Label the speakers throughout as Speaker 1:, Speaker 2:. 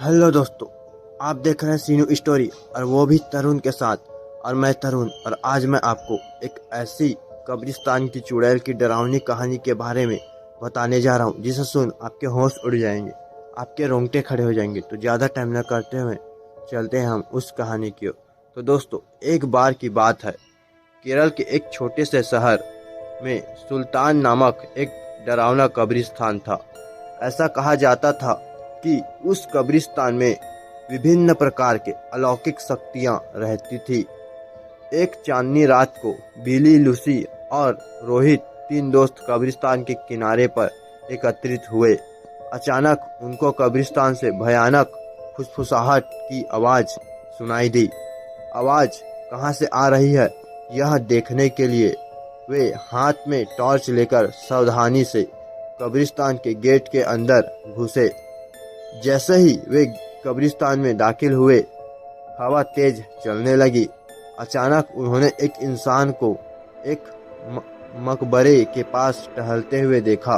Speaker 1: Hello दोस्तों, आप देख रहे हैं सीनू स्टोरी और वो भी तरुण के साथ। और मैं तरुण, और आज मैं आपको एक ऐसी कब्रिस्तान की चुड़ैल की डरावनी कहानी के बारे में बताने जा रहा हूँ जिसे सुन आपके होश उड़ जाएंगे, आपके रोंगटे खड़े हो जाएंगे। तो ज़्यादा टाइम न करते हुए चलते हैं हम उस कहानी की ओर। तो दोस्तों, एक बार की बात है, केरल के एक छोटे से शहर में सुल्तान नामक एक डरावना कब्रिस्तान था। ऐसा कहा जाता था कि उस कब्रिस्तान में विभिन्न प्रकार के अलौकिक शक्तियां रहती थी। एक चांदनी रात को बिली, लूसी और रोहित, तीन दोस्त कब्रिस्तान के किनारे पर एकत्रित हुए। अचानक उनको कब्रिस्तान से भयानक फुसफुसाहट की आवाज सुनाई दी। आवाज कहां से आ रही है, यह देखने के लिए वे हाथ में टॉर्च लेकर सावधानी से कब्रिस्तान के गेट के अंदर घुसे। जैसे ही वे कब्रिस्तान में दाखिल हुए, हवा तेज चलने लगी। अचानक उन्होंने एक इंसान को एक मकबरे के पास टहलते हुए देखा।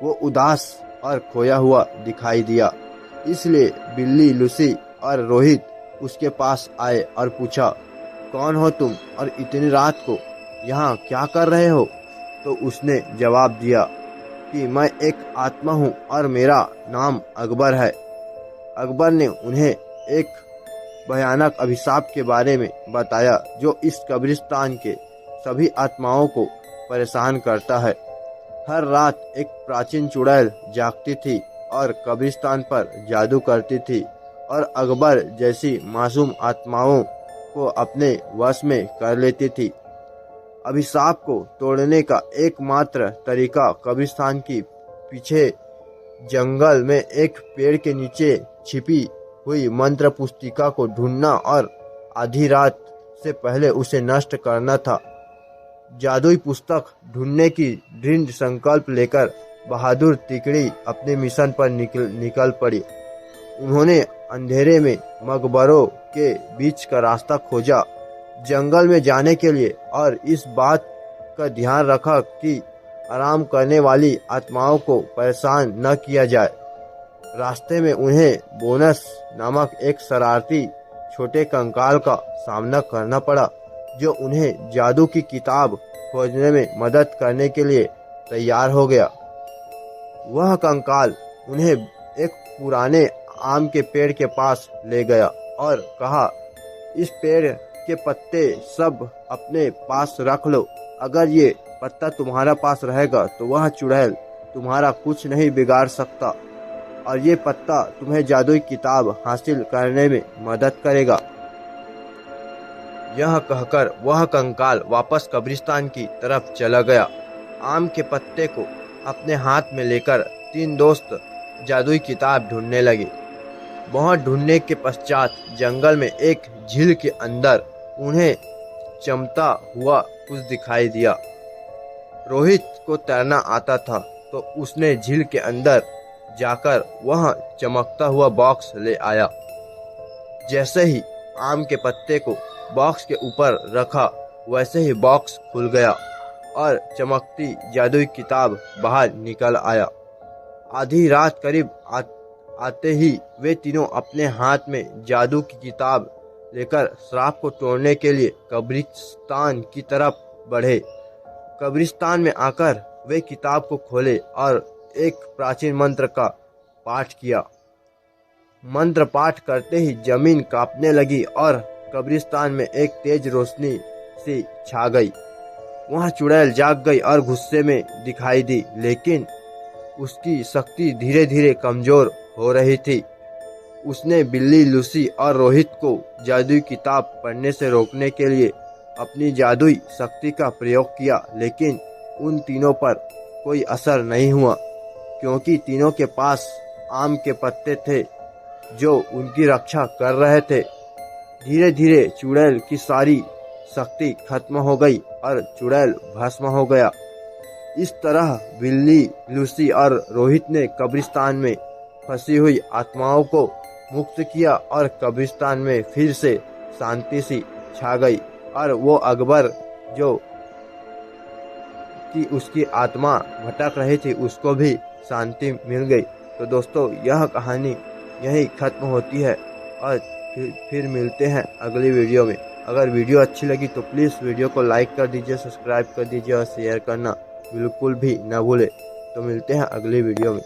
Speaker 1: वो उदास और खोया हुआ दिखाई दिया। इसलिए बिल्ली, लूसी और रोहित उसके पास आए और पूछा, कौन हो तुम और इतनी रात को यहाँ क्या कर रहे हो? तो उसने जवाब दिया कि मैं एक आत्मा हूँ और मेरा नाम अकबर है। अकबर ने उन्हें एक भयानक अभिशाप के बारे में बताया जो इस कब्रिस्तान के सभी आत्माओं को परेशान करता है। हर रात एक प्राचीन चुड़ैल जागती थी और कब्रिस्तान पर जादू करती थी और अकबर जैसी मासूम आत्माओं को अपने वश में कर लेती थी। अभिशाप को तोड़ने का एकमात्र तरीका कब्रिस्तान की पीछे जंगल में एक पेड़ के नीचे छिपी हुई मंत्र पुस्तिका को ढूंढना और आधी रात से पहले उसे नष्ट करना था। जादुई पुस्तक ढूंढने की दृढ़ संकल्प लेकर बहादुर तिकड़ी अपने मिशन पर निकल पड़ी। उन्होंने अंधेरे में मकबरों के बीच का रास्ता खोजा जंगल में जाने के लिए, और इस बात का ध्यान रखा कि आराम करने वाली आत्माओं को परेशान न किया जाए। रास्ते में उन्हें बोनस नामक एक शरारती छोटे कंकाल का सामना करना पड़ा जो उन्हें जादू की किताब खोजने में मदद करने के लिए तैयार हो गया। वह कंकाल उन्हें एक पुराने आम के पेड़ के पास ले गया और कहा, इस पेड़ के पत्ते सब अपने पास रख लो। अगर ये पत्ता तुम्हारा पास रहेगा तो वह चुड़ैल तुम्हारा कुछ नहीं बिगाड़ सकता, और ये पत्ता तुम्हें जादुई किताब हासिल करने में मदद करेगा। यह कहकर वह कंकाल वापस कब्रिस्तान की तरफ चला गया। आम के पत्ते को अपने हाथ में लेकर तीन दोस्त जादुई किताब ढूंढने लगे। बहुत ढूंढने के पश्चात जंगल में एक झील के अंदर उन्हें चमकता हुआ कुछ दिखाई दिया। रोहित को तैरना आता था तो उसने झील के अंदर जाकर वह चमकता हुआ बॉक्स ले आया। जैसे ही आम के पत्ते को बॉक्स के ऊपर रखा, वैसे ही बॉक्स खुल गया और चमकती जादुई किताब बाहर निकल आया। आधी रात करीब आते ही वे तीनों अपने हाथ में जादू की किताब लेकर श्राप को तोड़ने के लिए कब्रिस्तान की तरफ बढ़े। कब्रिस्तान में आकर वे किताब को खोले और एक प्राचीन मंत्र का पाठ किया। मंत्र पाठ करते ही जमीन कांपने लगी और कब्रिस्तान में एक तेज रोशनी सी छा गई। वहां चुड़ैल जाग गई और गुस्से में दिखाई दी, लेकिन उसकी शक्ति धीरे धीरे कमजोर हो रही थी। उसने बिल्ली, लूसी और रोहित को जादुई किताब पढ़ने से रोकने के लिए अपनी जादुई शक्ति का प्रयोग किया, लेकिन उन तीनों पर कोई असर नहीं हुआ क्योंकि तीनों के पास आम के पत्ते थे जो उनकी रक्षा कर रहे थे। धीरे धीरे चुड़ैल की सारी शक्ति खत्म हो गई और चुड़ैल भस्म हो गया। इस तरह बिल्ली, लूसी और रोहित ने कब्रिस्तान में फंसी हुई आत्माओं को मुक्त किया और कब्रिस्तान में फिर से शांति सी छा गई, और वो अकबर जो कि उसकी आत्मा भटक रही थी उसको भी शांति मिल गई। तो दोस्तों, यह कहानी यही खत्म होती है और फिर मिलते हैं अगली वीडियो में। अगर वीडियो अच्छी लगी तो प्लीज़ वीडियो को लाइक कर दीजिए, सब्सक्राइब कर दीजिए और शेयर करना बिल्कुल भी ना भूले। तो मिलते हैं अगली वीडियो में।